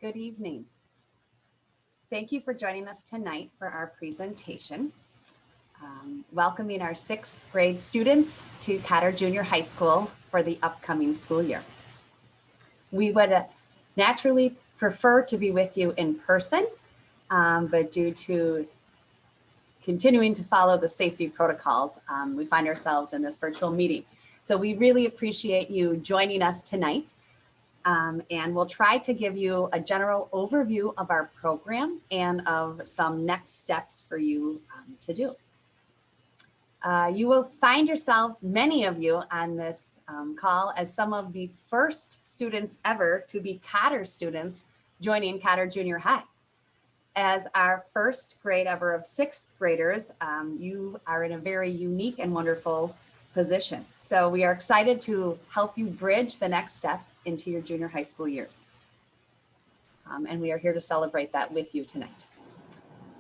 Good evening. Thank you for joining us tonight for our presentation, welcoming our 6th grade students to Cotter Junior High School for the upcoming school year. We would naturally prefer to be with you in person, but due to continuing to follow the safety protocols, we find ourselves in this virtual meeting. So we really appreciate you joining us tonight. And we'll try to give you a general overview of our program and of some next steps for you to do. You will find yourselves, many of you on this call, as some of the first students ever to be Cotter students joining Cotter Junior High. As our first grade ever of 6th graders, you are in a very unique and wonderful position. So we are excited to help you bridge the next step into your junior high school years. And we are here to celebrate that with you tonight.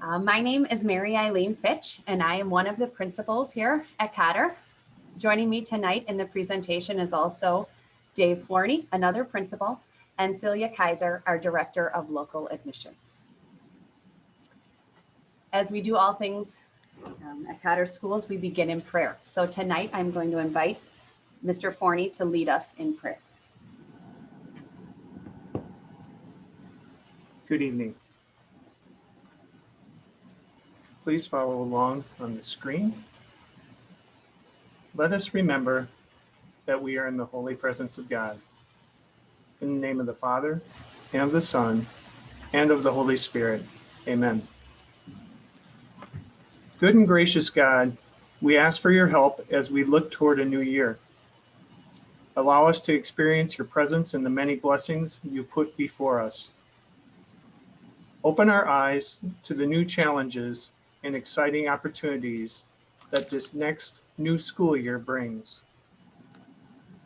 My name is Mary Eileen Fitch, and I am one of the principals here at Cotter. Joining me tonight in the presentation is also Dave Florney, another principal, and Celia Kaiser, our Director of Local Admissions. As we do all things at Cotter Schools, we begin in prayer. So tonight I'm going to invite Mr. Forney to lead us in prayer. Good evening. Please follow along on the screen. Let us remember that we are in the holy presence of God. In the name of the Father, and of the Son, and of the Holy Spirit. Amen. Good and gracious God, we ask for your help as we look toward a new year. Allow us to experience your presence and the many blessings you put before us. Open our eyes to the new challenges and exciting opportunities that this next new school year brings.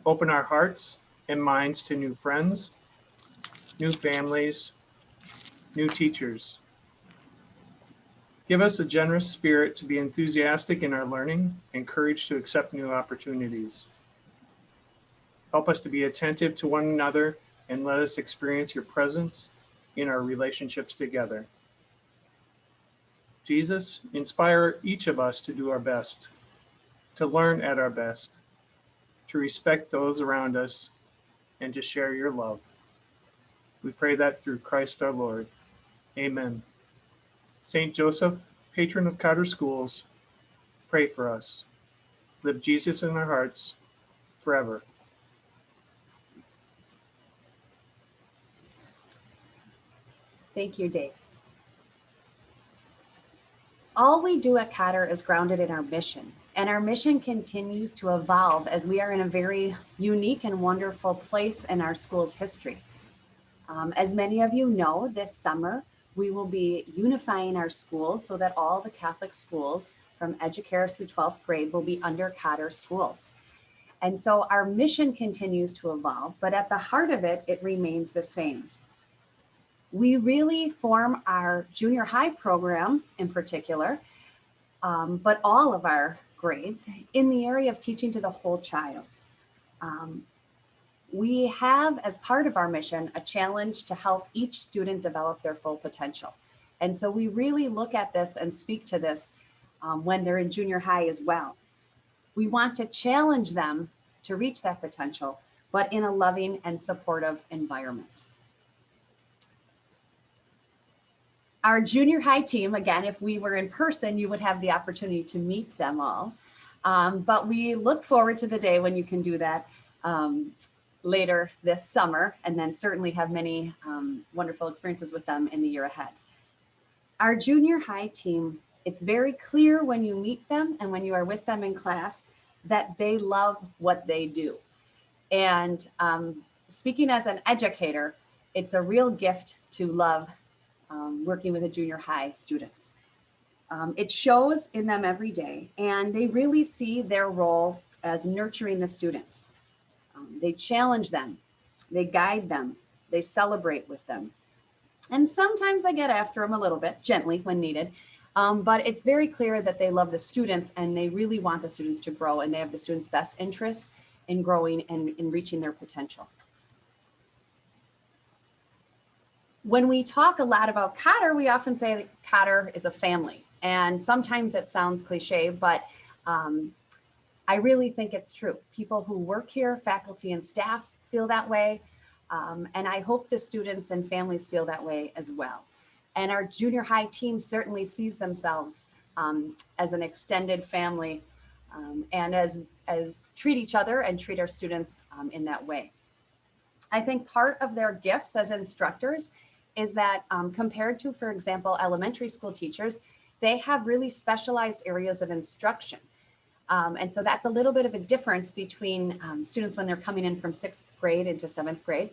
Open our hearts and minds to new friends, new families, new teachers. Give us a generous spirit to be enthusiastic in our learning and courage to accept new opportunities. Help us to be attentive to one another and let us experience your presence in our relationships together. Jesus, inspire each of us to do our best, to learn at our best, to respect those around us, and to share your love. We pray that through Christ our Lord. Amen. Saint Joseph, patron of Cotter Schools, pray for us. Live Jesus in our hearts forever. Thank you, Dave. All we do at Cotter is grounded in our mission, and our mission continues to evolve as we are in a very unique and wonderful place in our school's history. As many of you know, this summer, we will be unifying our schools so that all the Catholic schools from Educare through 12th grade will be under Cotter Schools. And so our mission continues to evolve, but at the heart of it, it remains the same. We really form our junior high program in particular, but all of our grades in the area of teaching to the whole child. We have, as part of our mission, a challenge to help each student develop their full potential. And so we really look at this and speak to this when they're in junior high as well. We want to challenge them to reach that potential, but in a loving and supportive environment. Our junior high team, again, if we were in person, you would have the opportunity to meet them all. But we look forward to the day when you can do that later this summer, and then certainly have many wonderful experiences with them in the year ahead. Our junior high team, it's very clear when you meet them and when you are with them in class that they love what they do. And speaking as an educator, it's a real gift to love working with the junior high students. It shows in them every day, and they really see their role as nurturing the students. They challenge them, they guide them, they celebrate with them. And sometimes they get after them a little bit, gently when needed. But it's very clear that they love the students and they really want the students to grow, and they have the students' best interests in growing and in reaching their potential. When we talk a lot about Cotter, we often say that Cotter is a family. And sometimes it sounds cliche, but I really think it's true. People who work here, faculty and staff, feel that way. And I hope the students and families feel that way as well. And our junior high team certainly sees themselves as an extended family and as treat each other and treat our students in that way. I think part of their gifts as instructors is that compared to, for example, elementary school teachers, they have really specialized areas of instruction. And so that's a little bit of a difference between students when they're coming in from 6th grade into 7th grade.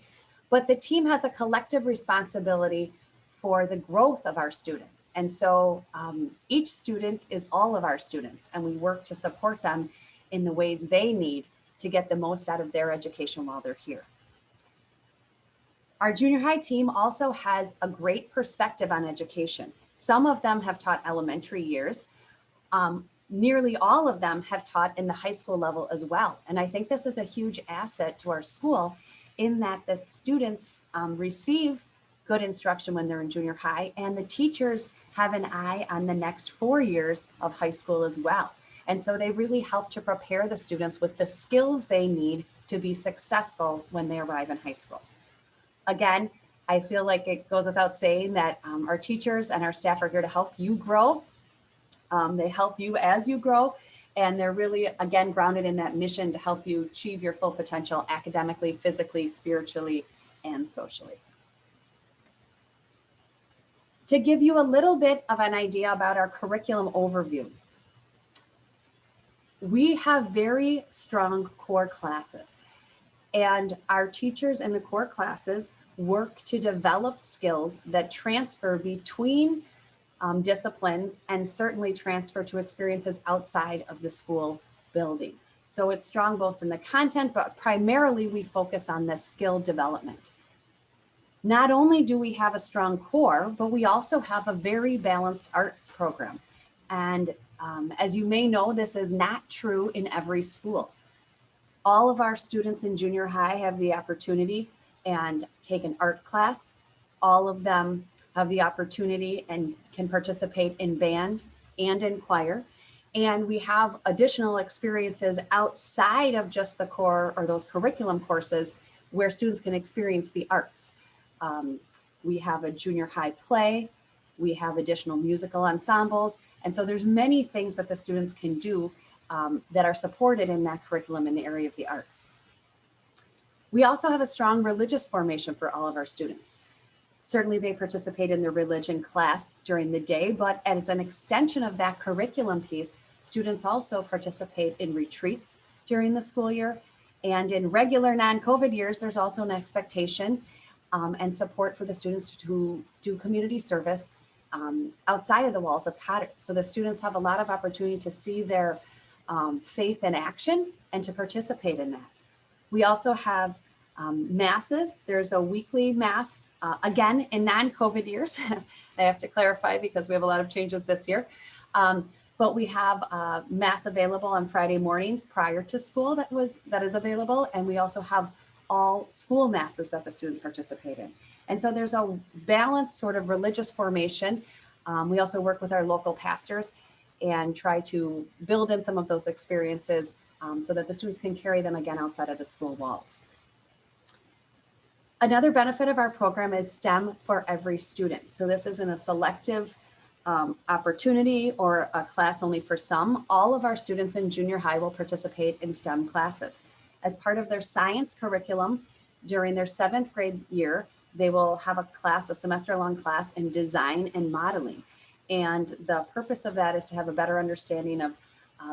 But the team has a collective responsibility for the growth of our students. And so each student is all of our students, and we work to support them in the ways they need to get the most out of their education while they're here. Our junior high team also has a great perspective on education. Some of them have taught elementary years. Nearly all of them have taught in the high school level as well. And I think this is a huge asset to our school in that the students receive good instruction when they're in junior high, and the teachers have an eye on the next 4 years of high school as well. And so they really help to prepare the students with the skills they need to be successful when they arrive in high school. Again, I feel like it goes without saying that our teachers and our staff are here to help you grow. They help you as you grow, and they're really, again, grounded in that mission to help you achieve your full potential academically, physically, spiritually, and socially. To give you a little bit of an idea about our curriculum overview, we have very strong core classes, and our teachers in the core classes work to develop skills that transfer between disciplines and certainly transfer to experiences outside of the school building. So it's strong both in the content, but primarily we focus on the skill development. Not only do we have a strong core, but we also have a very balanced arts program. And as you may know, this is not true in every school. All of our students in junior high have the opportunity and take an art class. All of them have the opportunity and can participate in band and in choir. And we have additional experiences outside of just the core or those curriculum courses where students can experience the arts. We have a junior high play, we have additional musical ensembles. And so there's many things that the students can do that are supported in that curriculum in the area of the arts. We also have a strong religious formation for all of our students. Certainly they participate in the religion class during the day, but as an extension of that curriculum piece, students also participate in retreats during the school year. And in regular non-COVID years, there's also an expectation and support for the students to do community service outside of the walls of Cotter. So the students have a lot of opportunity to see their faith in action and to participate in that. We also have masses. There's a weekly mass, again, in non-COVID years. I have to clarify because we have a lot of changes this year. But we have mass available on Friday mornings prior to school that is available. And we also have all school masses that the students participate in. And so there's a balanced sort of religious formation. We also work with our local pastors and try to build in some of those experiences so that the students can carry them again outside of the school walls. Another benefit of our program is STEM for every student. So this isn't a selective opportunity or a class only for some. All of our students in junior high will participate in STEM classes. As part of their science curriculum during their 7th grade year, they will have a semester-long class in design and modeling. And the purpose of that is to have a better understanding of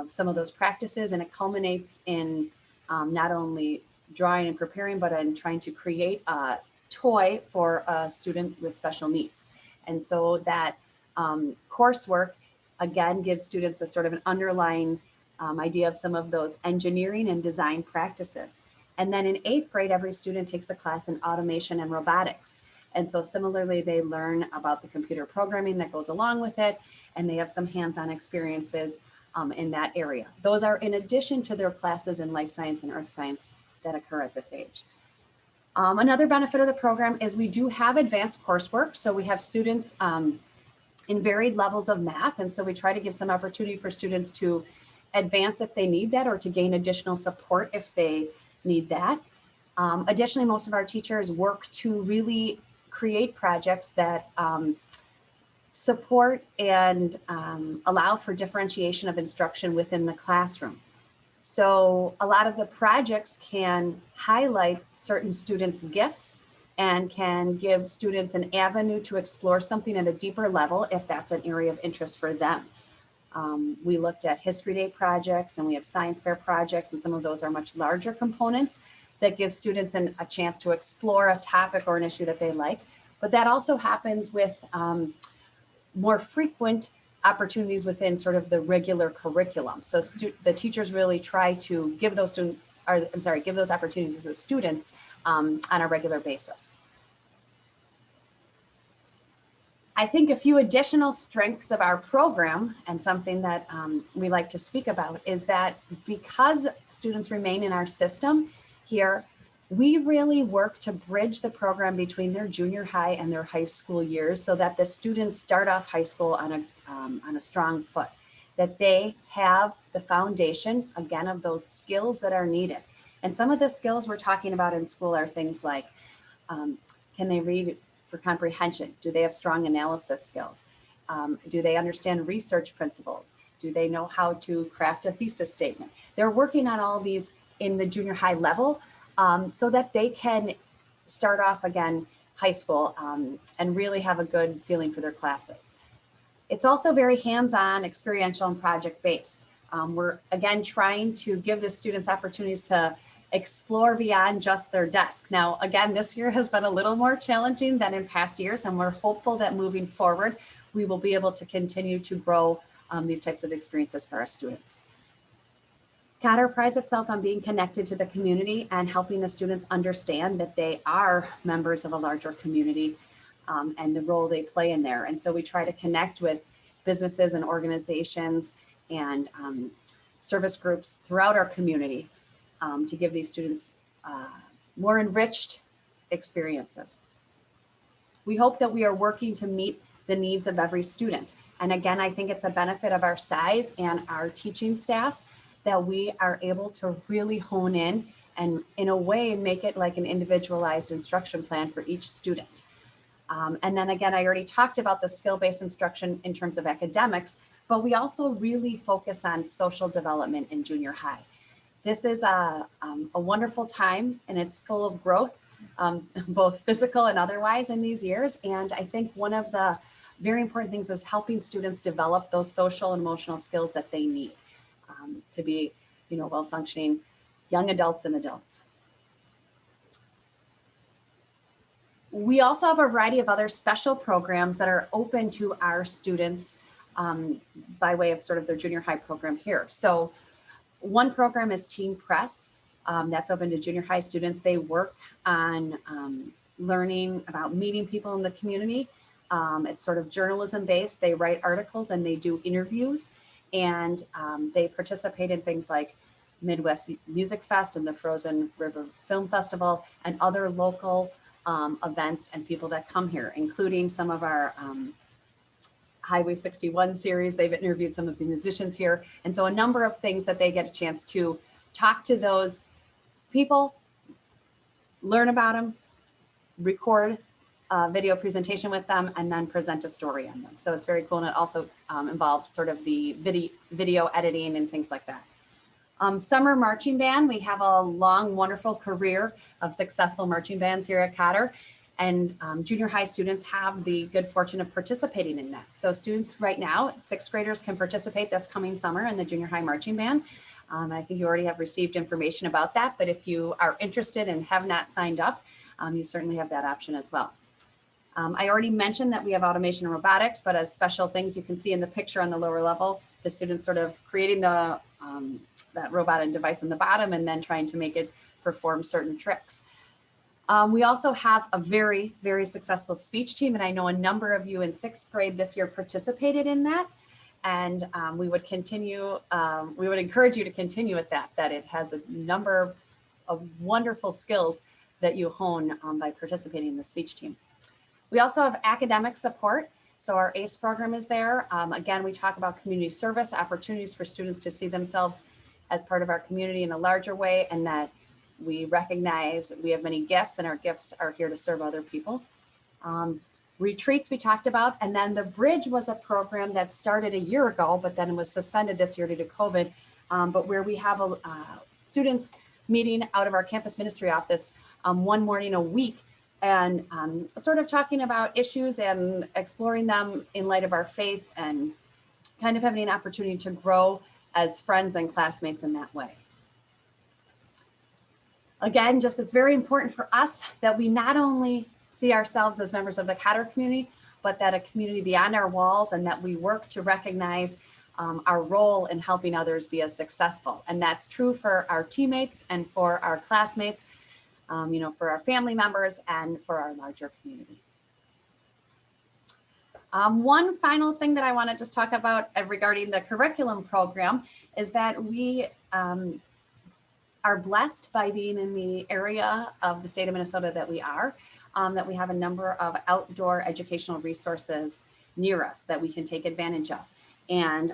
some of those practices, and it culminates in not only drawing and preparing, but in trying to create a toy for a student with special needs. And so that coursework, again, gives students a sort of an underlying idea of some of those engineering and design practices. And then in 8th grade, every student takes a class in automation and robotics. And so similarly, they learn about the computer programming that goes along with it, and they have some hands-on experiences in that area. Those are in addition to their classes in life science and earth science that occur at this age. Another benefit of the program is we do have advanced coursework. So we have students in varied levels of math. And so we try to give some opportunity for students to advance if they need that, or to gain additional support if they need that. Additionally, most of our teachers work to really create projects that support and allow for differentiation of instruction within the classroom. So a lot of the projects can highlight certain students' gifts and can give students an avenue to explore something at a deeper level if that's an area of interest for them. We looked at History Day projects, and we have science fair projects, and some of those are much larger components that give students a chance to explore a topic or an issue that they like. But that also happens with more frequent opportunities within sort of the regular curriculum. So the teachers really try to give those give those opportunities to the students on a regular basis. I think a few additional strengths of our program, and something that we like to speak about, is that because students remain in our system here, we really work to bridge the program between their junior high and their high school years, so that the students start off high school on a strong foot, that they have the foundation, again, of those skills that are needed. And some of the skills we're talking about in school are things like, can they read for comprehension? Do they have strong analysis skills? Do they understand research principles? Do they know how to craft a thesis statement? They're working on all these in the junior high level, so that they can start off again high school and really have a good feeling for their classes. It's also very hands-on, experiential, and project-based. We're again trying to give the students opportunities to explore beyond just their desk. Now, again, this year has been a little more challenging than in past years, and we're hopeful that moving forward, we will be able to continue to grow these types of experiences for our students. Cotter prides itself on being connected to the community and helping the students understand that they are members of a larger community and the role they play in there. And so we try to connect with businesses and organizations and service groups throughout our community to give these students more enriched experiences. We hope that we are working to meet the needs of every student. And again, I think it's a benefit of our size and our teaching staff that we are able to really hone in and in a way make it like an individualized instruction plan for each student. And then again, I already talked about the skill-based instruction in terms of academics, but we also really focus on social development in junior high. This is a wonderful time, and it's full of growth, both physical and otherwise in these years. And I think one of the very important things is helping students develop those social and emotional skills that they need to be, well-functioning young adults and adults. We also have a variety of other special programs that are open to our students by way of sort of their junior high program here. So one program is Teen Press. That's open to junior high students. They work on learning about meeting people in the community. It's sort of journalism based. They write articles and they do interviews, and they participate in things like Midwest Music Fest and the Frozen River Film Festival and other local events and people that come here, including some of our Highway 61 series. They've interviewed some of the musicians here. And so a number of things that they get a chance to talk to those people, learn about them, record a video presentation with them, and then present a story on them. So it's very cool. And it also involves sort of the video editing and things like that. Summer marching band, we have a long, wonderful career of successful marching bands here at Cotter, and junior high students have the good fortune of participating in that. So students right now, sixth graders, can participate this coming summer in the junior high marching band. I think you already have received information about that, but if you are interested and have not signed up, you certainly have that option as well. I already mentioned that we have automation and robotics, but as special things you can see in the picture on the lower level, the students sort of creating the that robot and device on the bottom and then trying to make it perform certain tricks. We also have a very, very successful speech team, and I know a number of you in sixth grade this year participated in that. And we would encourage you to continue with that it has a number of wonderful skills that you hone by participating in the speech team. We also have academic support. So our ACE program is there. Again, we talk about community service, opportunities for students to see themselves as part of our community in a larger way, and that we recognize we have many gifts and our gifts are here to serve other people. Retreats we talked about, and then the Bridge was a program that started a year ago, but then was suspended this year due to COVID, but where we have students meeting out of our campus ministry office one morning a week, and sort of talking about issues and exploring them in light of our faith, and kind of having an opportunity to grow as friends and classmates in that way. Again, just it's very important for us that we not only see ourselves as members of the Cotter community, but that a community beyond our walls, and that we work to recognize our role in helping others be as successful. And that's true for our teammates and for our classmates, for our family members and for our larger community. One final thing that I want to just talk about regarding the curriculum program is that we are blessed by being in the area of the state of Minnesota that we are, that we have a number of outdoor educational resources near us that we can take advantage of. And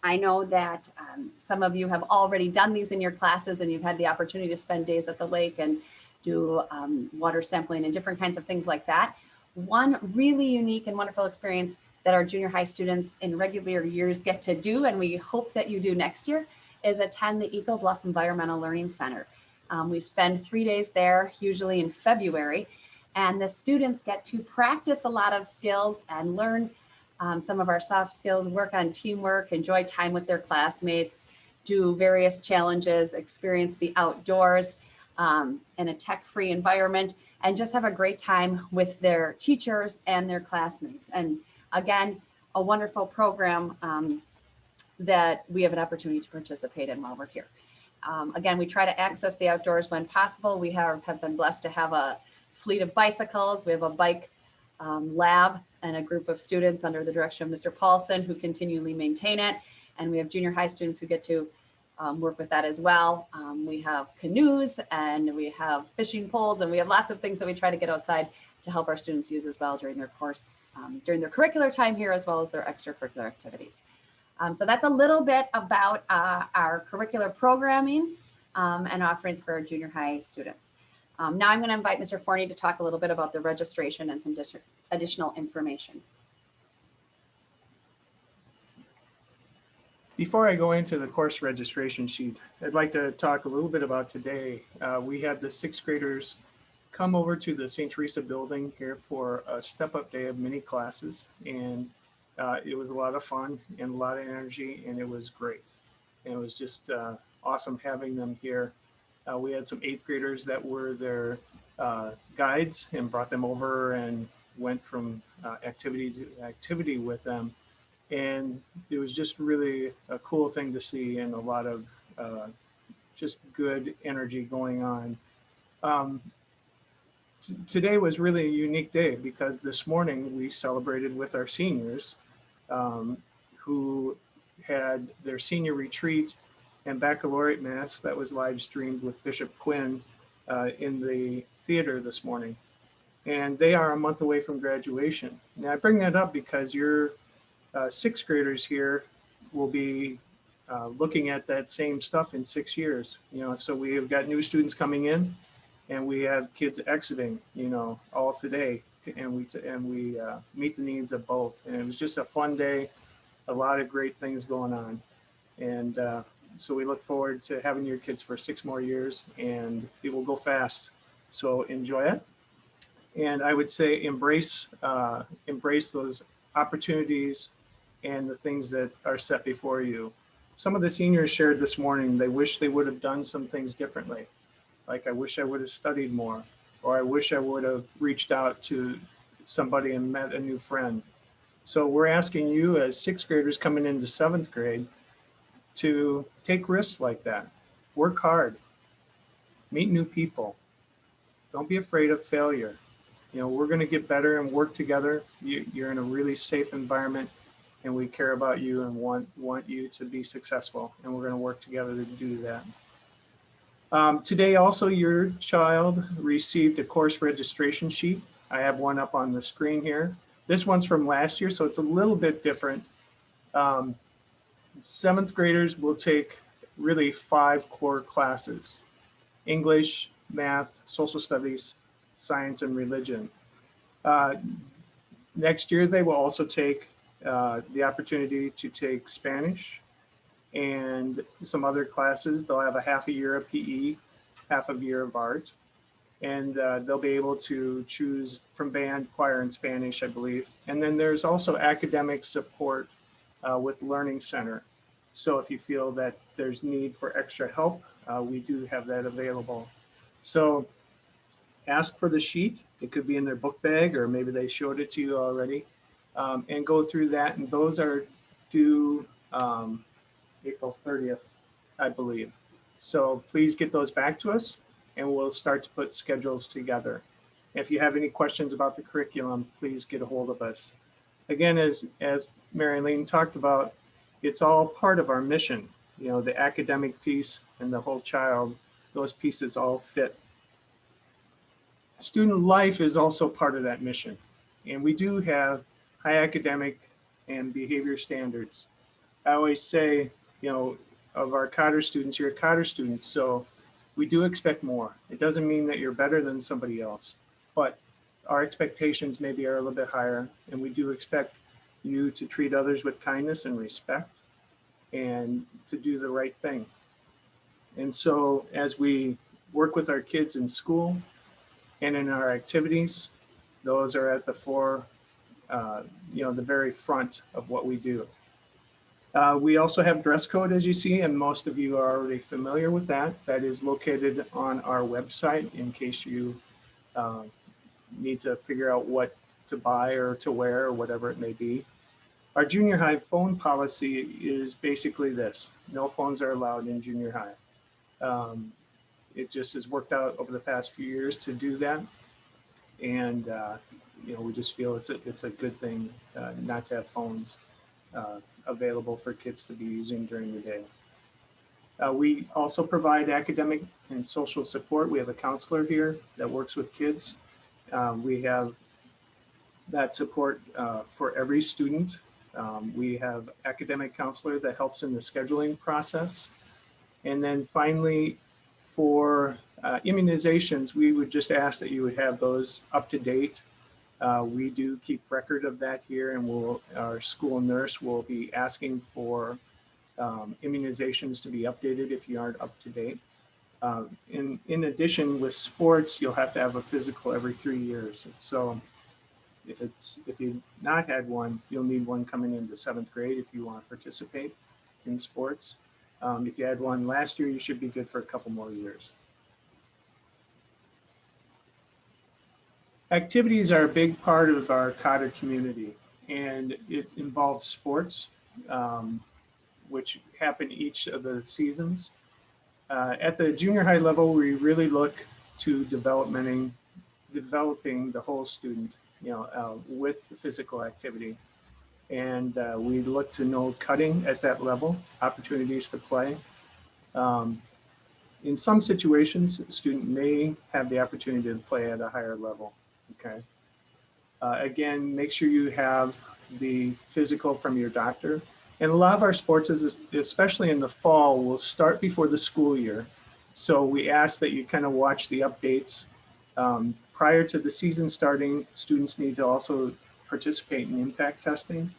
I know that some of you have already done these in your classes, and you've had the opportunity to spend days at the lake and do water sampling and different kinds of things like that. One really unique and wonderful experience that our junior high students in regular years get to do, and we hope that you do next year, is attend the Eagle Bluff Environmental Learning Center. We spend 3 days there, usually in February, and the students get to practice a lot of skills and learn some of our soft skills, work on teamwork, enjoy time with their classmates, do various challenges, experience the outdoors in a tech-free environment, and just have a great time with their teachers and their classmates. And again, a wonderful program that we have an opportunity to participate in while we're here. Again, we try to access the outdoors when possible. We have been blessed to have a fleet of bicycles. We have a bike lab and a group of students under the direction of Mr. Paulson who continually maintain it. And we have junior high students who get to work with that as well. We have canoes and we have fishing poles, and we have lots of things that we try to get outside to help our students use as well during their course, during their curricular time here, as well as their extracurricular activities. So that's a little bit about our curricular programming and offerings for our junior high students. Now I'm going to invite Mr. Forney to talk a little bit about the registration and some additional information. Before I go into the course registration sheet, I'd like to talk a little bit about today. We had the sixth graders come over to the St. Teresa building here for a step-up day of mini classes, and it was a lot of fun and a lot of energy, and it was great. And it was just awesome having them here. We had some eighth graders that were their guides and brought them over and went from activity to activity with them. And it was just really a cool thing to see, and a lot of just good energy going on. Today was really a unique day because this morning we celebrated with our seniors who had their senior retreat and baccalaureate mass that was live streamed with Bishop Quinn in the theater this morning. And they are a month away from graduation. Now I bring that up because your sixth graders here will be looking at that same stuff in 6 years. So we have got new students coming in, and we have kids exiting, all today, and we meet the needs of both. And it was just a fun day, a lot of great things going on, and so we look forward to having your kids for 6 more years, and it will go fast. So enjoy it, and I would say embrace those opportunities and the things that are set before you. Some of the seniors shared this morning, they wish they would have done some things differently. Like, I wish I would have studied more, or I wish I would have reached out to somebody and met a new friend. So we're asking you as sixth graders coming into seventh grade to take risks like that. Work hard, meet new people. Don't be afraid of failure. We're going to get better and work together. You're in a really safe environment, and we care about you and want you to be successful, and we're going to work together to do that. Today also your child received a course registration sheet. I have one up on the screen here. This one's from last year, so it's a little bit different. Seventh graders will take really 5 core classes: English, math, social studies, science, and religion. Uh, Next year, they will also take the opportunity to take Spanish and some other classes. They'll have a half a year of PE, half a year of art, and they'll be able to choose from band, choir, and Spanish, I believe. And then there's also academic support with Learning Center. So if you feel that there's need for extra help, we do have that available. So ask for the sheet. It could be in their book bag, or maybe they showed it to you already, and go through that. And those are due April 30th, I believe. So please get those back to us, and we'll start to put schedules together. If you have any questions about the curriculum, please get a hold of us. Again, as Mary Lane talked about, it's all part of our mission. You know, the academic piece and the whole child, those pieces all fit. Student life is also part of that mission. And we do have high academic and behavior standards. I always say, you know, of our Cotter students, you're a Cotter student, so we do expect more. It doesn't mean that you're better than somebody else, but our expectations maybe are a little bit higher, and we do expect you to treat others with kindness and respect and to do the right thing. And so as we work with our kids in school and in our activities, those are at the the very front of what we do. We also have dress code, as you see, and most of you are already familiar with that. That is located on our website in case you need to figure out what to buy or to wear or whatever it may be. Our junior high phone policy is basically this: no phones are allowed in junior high. It just has worked out over the past few years to do that. And, we just feel it's a good thing not to have phones available for kids to be using during the day. We also provide academic and social support. We have a counselor here that works with kids. We have that support for every student. We have academic counselor that helps in the scheduling process. And then finally, for immunizations, we would just ask that you would have those up to date. We do keep record of that here, and our school nurse will be asking for immunizations to be updated if you aren't up to date. In addition, with sports, you'll have to have a physical every 3 years. So if you've not had one, you'll need one coming into 7th grade if you want to participate in sports. If you had one last year, you should be good for a couple more years. Activities are a big part of our Cotter community, and it involves sports, which happen each of the seasons. At the junior high level, we really look to developing the whole student, with the physical activity. And we look to know cutting at that level, opportunities to play. In some situations, a student may have the opportunity to play at a higher level. Okay. Again, make sure you have the physical from your doctor. And a lot of our sports, especially in the fall, will start before the school year. So we ask that you kind of watch the updates. Prior to the season starting, students need to also participate in impact testing.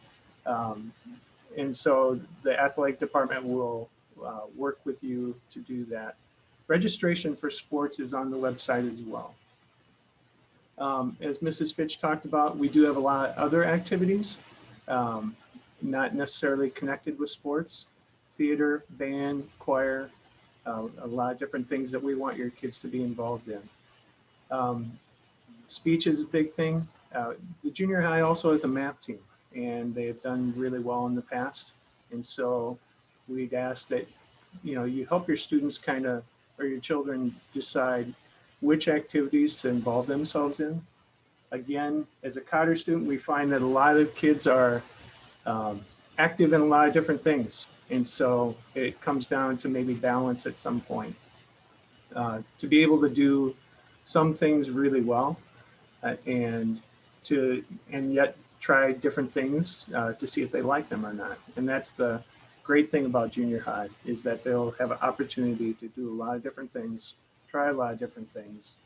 And so the athletic department will work with you to do that. Registration for sports is on the website as well. As Mrs. Fitch talked about, we do have a lot of other activities, not necessarily connected with sports: theater, band, choir, a lot of different things that we want your kids to be involved in. Speech is a big thing. The junior high also has a math team, and they've done really well in the past. And so we'd ask that, you help your students or your children decide which activities to involve themselves in. Again, as a Cotter student, we find that a lot of kids are active in a lot of different things. And so it comes down to maybe balance at some point. to be able to do some things really well and yet try different things to see if they like them or not. And that's the great thing about junior high, is that they'll have an opportunity to do a lot of different things, try a lot of different things.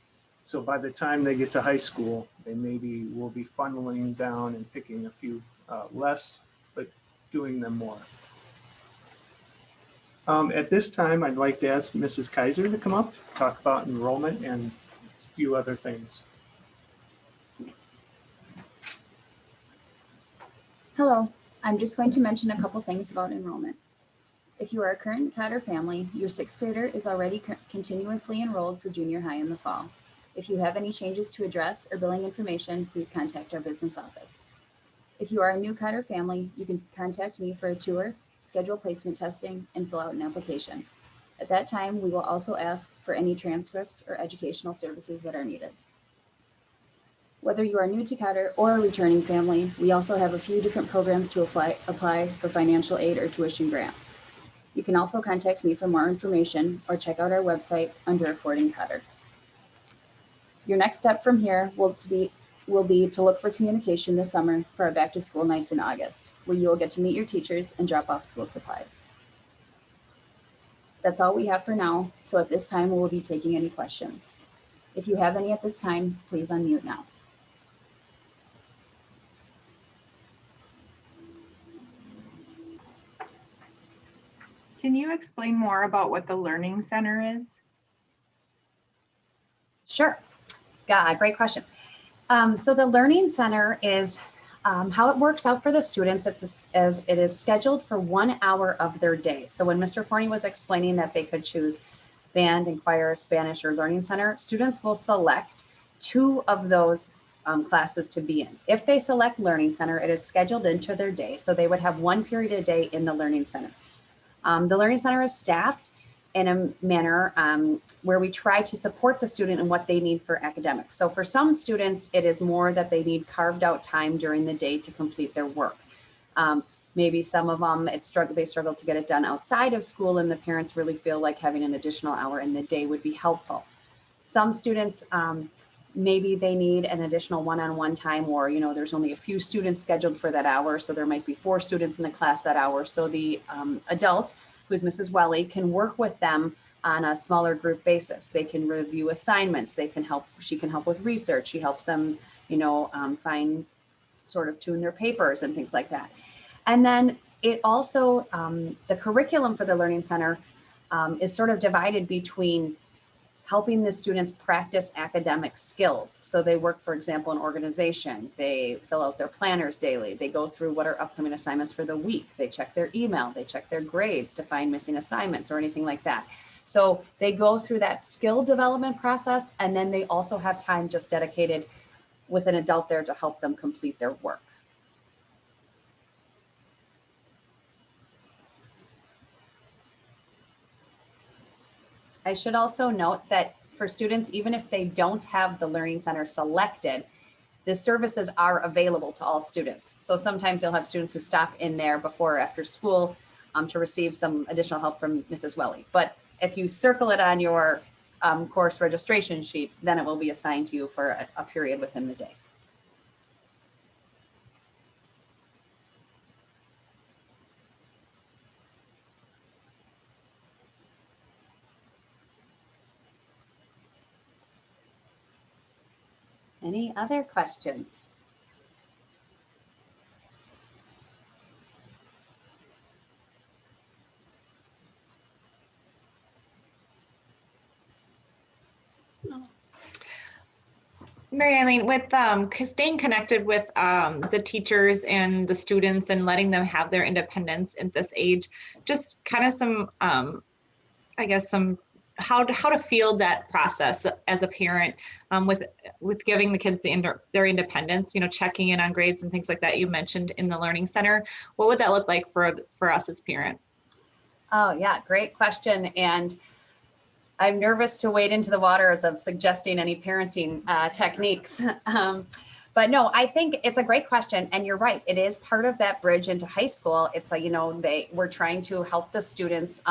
So by the time they get to high school, they maybe will be funneling down and picking a few less, but doing them more. At this time, I'd like to ask Mrs. Kaiser to come up, talk about enrollment and a few other things. Hello, I'm just going to mention a couple things about enrollment. If you are a current Cotter family, your sixth grader is already continuously enrolled for junior high in the fall. If you have any changes to address or billing information, please contact our business office. If you are a new Cotter family, you can contact me for a tour, schedule placement testing, and fill out an application. At that time, we will also ask for any transcripts or educational services that are needed. Whether you are new to Cotter or a returning family, we also have a few different programs to apply for financial aid or tuition grants. You can also contact me for more information or check out our website under Affording Cotter. Your next step from here will be to look for communication this summer for our back to school nights in August, where you will get to meet your teachers and drop off school supplies. That's all we have for now, so at this time we will be taking any questions. If you have any at this time, please unmute now. Can you explain more about what the Learning Center is? Sure. Yeah, great question. So the Learning Center is how it works out for the students. It is scheduled for 1 hour of their day. So when Mr. Forney was explaining that they could choose band and choir, Spanish, or Learning Center, students will select 2 of those classes to be in. If they select Learning Center, it is scheduled into their day. So they would have 1 period a day in the Learning Center. The Learning Center is staffed in a manner where we try to support the student in what they need for academics. So for some students, it is more that they need carved out time during the day to complete their work. Maybe some of them, they struggle to get it done outside of school, and the parents really feel like having an additional hour in the day would be helpful. Some students, maybe they need an additional one-on-one time, or there's only a few students scheduled for that hour, so there might be 4 students in the class that hour. So the adult, who's Mrs. Welly, can work with them on a smaller group basis. They can review assignments. She can help with research. She helps them, tune their papers and things like that. And then it also, the curriculum for the Learning Center is sort of divided between helping the students practice academic skills. So they work, for example, in organization. They fill out their planners daily. They go through what are upcoming assignments for the week. They check their email. They check their grades to find missing assignments or anything like that. So they go through that skill development process, and then they also have time just dedicated with an adult there to help them complete their work. I should also note that for students, even if they don't have the Learning Center selected, the services are available to all students. So sometimes you'll have students who stop in there before or after school to receive some additional help from Mrs. Welly. But if you circle it on your course registration sheet, then it will be assigned to you for a period within the day. Any other questions? Mary Eileen, with staying connected with the teachers and the students and letting them have their independence at this age, just kind of some, how to field that process as a parent with giving the kids their independence, checking in on grades and things like that you mentioned in the Learning Center. What would that look like for us as parents? Oh yeah, great question. And I'm nervous to wade into the waters of suggesting any parenting techniques. But no, I think it's a great question. And you're right. It is part of that bridge into high school. It's like, we're trying to help the students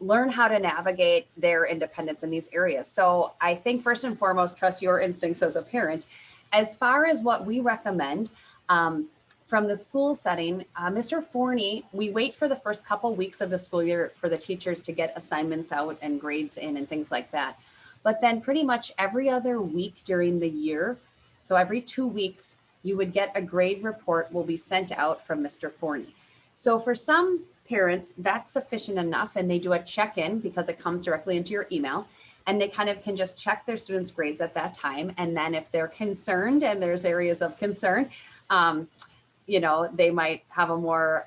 learn how to navigate their independence in these areas. So I think first and foremost, trust your instincts as a parent. As far as what we recommend from the school setting, Mr. Forney, we wait for the first couple weeks of the school year for the teachers to get assignments out and grades in and things like that. But then pretty much every other week during the year, so every 2 weeks, you would get a grade report will be sent out from Mr. Forney. So for some parents, that's sufficient enough, and they do a check-in because it comes directly into your email, and they kind of can just check their students' grades at that time. And then if they're concerned, and there's areas of concern, they might have a more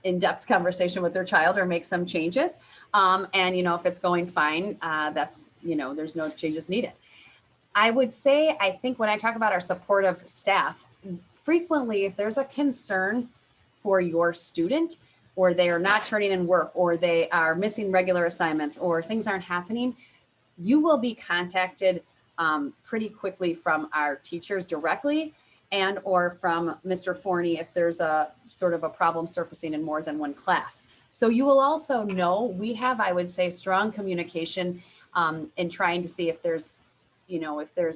in-depth conversation with their child or make some changes. If it's going fine, there's no changes needed. I would say, I think when I talk about our supportive staff, frequently, if there's a concern for your student, or they are not turning in work, or they are missing regular assignments, or things aren't happening, you will be contacted pretty quickly from our teachers directly, and or from Mr. Forney if there's a sort of a problem surfacing in more than one class. So you will also know we have, I would say, strong communication in trying to see if there's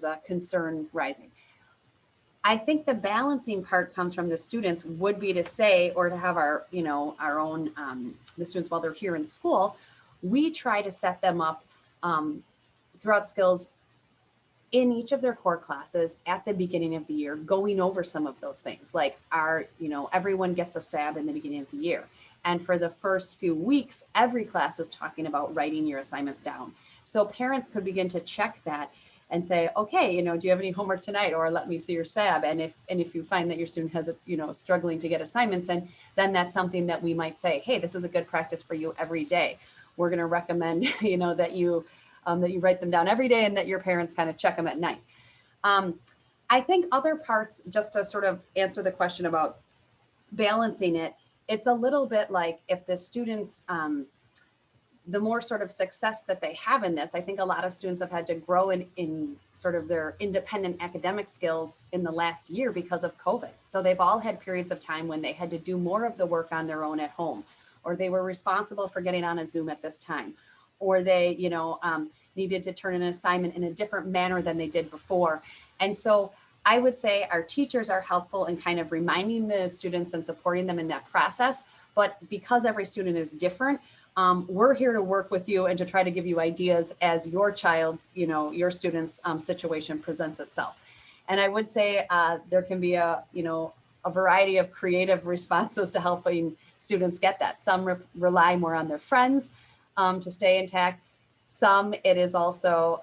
a concern rising. I think the balancing part comes from the students would be to say, or to have our own, the students while they're here in school, we try to set them up throughout skills in each of their core classes at the beginning of the year, going over some of those things, like everyone gets a SAB in the beginning of the year. And for the first few weeks, every class is talking about writing your assignments down. So parents could begin to check that and say, okay, do you have any homework tonight? Or let me see your SAB. And if you find that your student has struggling to get assignments in, then that's something that we might say, hey, this is a good practice for you every day. We're going to recommend, that you write them down every day, and that your parents kind of check them at night. I think other parts, just to sort of answer the question about balancing it, it's a little bit like if the students, the more sort of success that they have in this, I think a lot of students have had to grow in sort of their independent academic skills in the last year because of COVID. So they've all had periods of time when they had to do more of the work on their own at home, or they were responsible for getting on a Zoom at this time, or they, needed to turn in an assignment in a different manner than they did before. And so I would say our teachers are helpful in kind of reminding the students and supporting them in that process. But because every student is different, we're here to work with you and to try to give you ideas as your child's, your student's situation presents itself. And I would say there can be a variety of creative responses to helping students get that. Some rely more on their friends to stay intact. Some, it is also,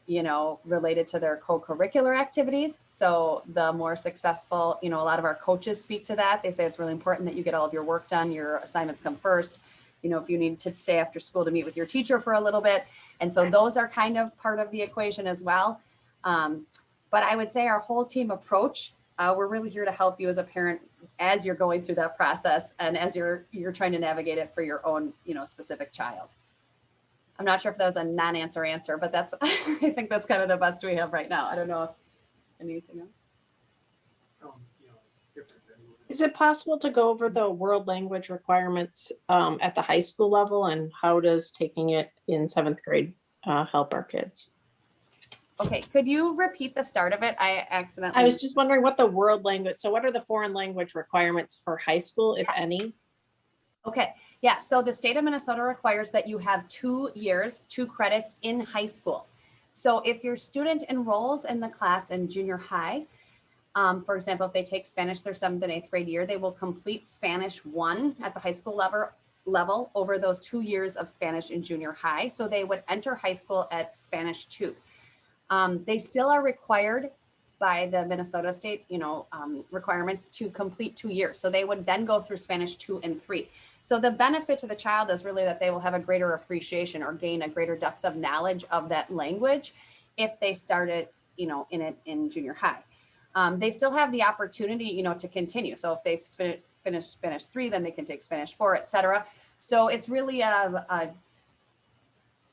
related to their co-curricular activities. So the more successful, a lot of our coaches speak to that. They say it's really important that you get all of your work done, your assignments come first. If you need to stay after school to meet with your teacher for a little bit. And so those are kind of part of the equation as well. But I would say our whole team approach, we're really here to help you as a parent as you're going through that process and as you're trying to navigate it for your own, specific child. I'm not sure if that was a non-answer answer, but that's, I think that's kind of the best we have right now. I don't know if anything else. Is it possible to go over the world language requirements at the high school level, and how does taking it in 7th grade help our kids? Okay, could you repeat the start of it? I was just wondering what the world language, so what are the foreign language requirements for high school, if any? Okay, yeah, so the state of Minnesota requires that you have 2 years, 2 credits in high school. So if your student enrolls in the class in junior high, for example, if they take Spanish their 7th and 8th grade year, they will complete Spanish 1 at the high school level over those 2 years of Spanish in junior high. So they would enter high school at Spanish 2. They still are required by the Minnesota state, requirements to complete 2 years. So they would then go through Spanish 2 and 3. So the benefit to the child is really that they will have a greater appreciation or gain a greater depth of knowledge of that language if they started, in junior high. They still have the opportunity, to continue. So if they've finished Spanish 3, then they can take Spanish 4, etc. So it's really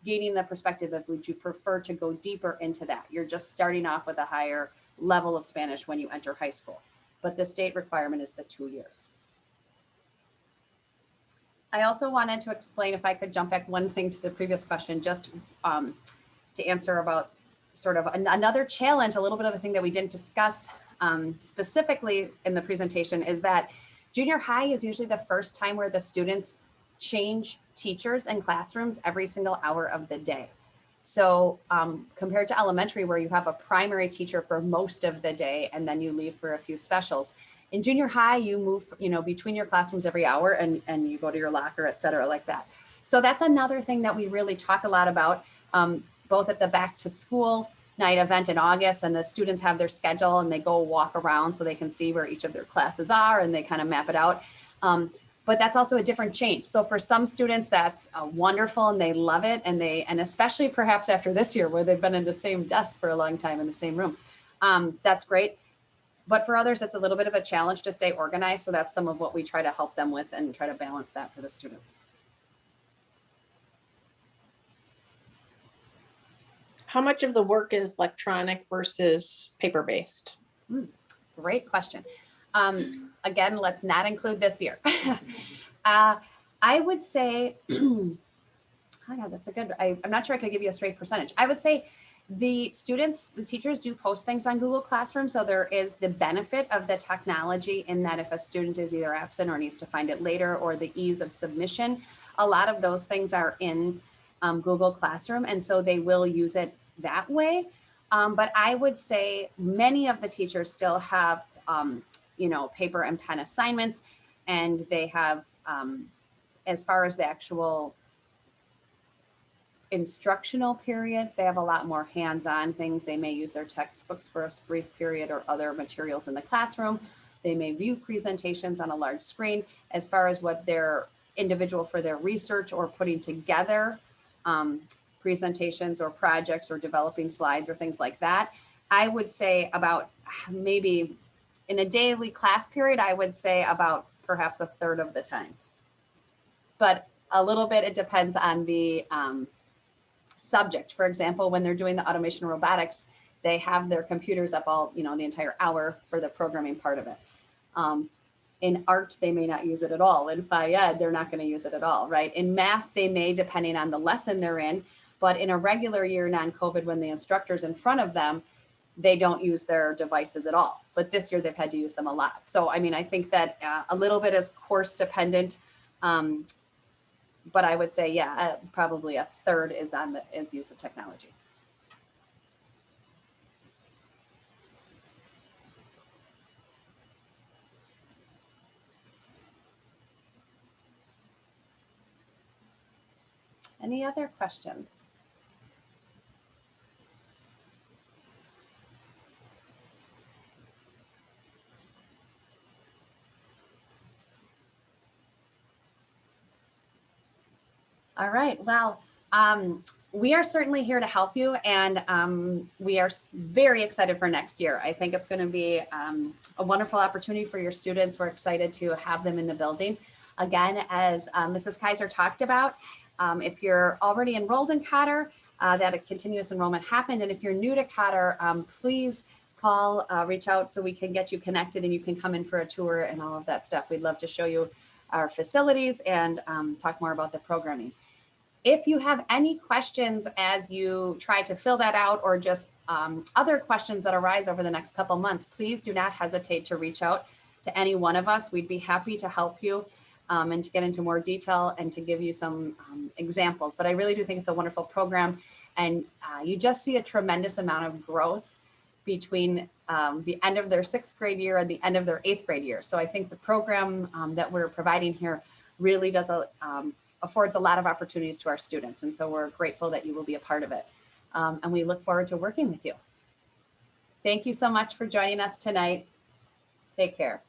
gaining the perspective of, would you prefer to go deeper into that? You're just starting off with a higher level of Spanish when you enter high school, but the state requirement is the 2 years. I also wanted to explain, if I could jump back one thing to the previous question, just to answer about sort of another challenge, a little bit of a thing that we didn't discuss specifically in the presentation, is that junior high is usually the first time where the students change teachers and classrooms every single hour of the day. So compared to elementary, where you have a primary teacher for most of the day and then you leave for a few specials, in junior high, you move, between your classrooms every hour and you go to your locker, et cetera, like that. So that's another thing that we really talk a lot about, both at the back to school night event in August, and the students have their schedule and they go walk around so they can see where each of their classes are and they kind of map it out. But that's also a different change. So for some students, that's wonderful and they love it. And especially perhaps after this year where they've been in the same desk for a long time in the same room, that's great. But for others, it's a little bit of a challenge to stay organized. So that's some of what we try to help them with and try to balance that for the students. How much of the work is electronic versus paper-based? Great question. Again, let's not include this year. I would say, oh yeah, that's a good, I'm not sure I could give you a straight percentage. I would say the teachers do post things on Google Classroom. So there is the benefit of the technology in that if a student is either absent or needs to find it later, or the ease of submission, a lot of those things are in Google Classroom. And so they will use it that way. But I would say many of the teachers still have, paper and pen assignments, and they have, as far as the actual instructional periods, they have a lot more hands-on things. They may use their textbooks for a brief period or other materials in the classroom. They may view presentations on a large screen. As far as what they're individual for their research or putting together presentations or projects or developing slides or things like that, I would say about maybe in a daily class period, I would say about perhaps a third of the time. But a little bit, it depends on the subject. For example, when they're doing the automation robotics, they have their computers up all, the entire hour for the programming part of it. In art, they may not use it at all. In Phi Ed, they're not going to use it at all, right? In math, they may, depending on the lesson they're in, but in a regular year, non-COVID, when the instructor's in front of them, they don't use their devices at all. But this year, they've had to use them a lot. So, I think that a little bit is course dependent, but I would say, yeah, probably a third is use of technology. Any other questions? All right, well, we are certainly here to help you, and we are very excited for next year. I think it's going to be a wonderful opportunity for your students. We're excited to have them in the building. Again, as Mrs. Kaiser talked about, if you're already enrolled in Cotter, that a continuous enrollment happened, and if you're new to Cotter, please call, reach out so we can get you connected and you can come in for a tour and all of that stuff. We'd love to show you our facilities and talk more about the programming. If you have any questions as you try to fill that out, or just other questions that arise over the next couple months, please do not hesitate to reach out to any one of us. We'd be happy to help you and to get into more detail and to give you some examples. But I really do think it's a wonderful program, and you just see a tremendous amount of growth between the end of their 6th grade year and the end of their 8th grade year. So I think the program that we're providing here really does affords a lot of opportunities to our students. And so we're grateful that you will be a part of it. And we look forward to working with you. Thank you so much for joining us tonight. Take care.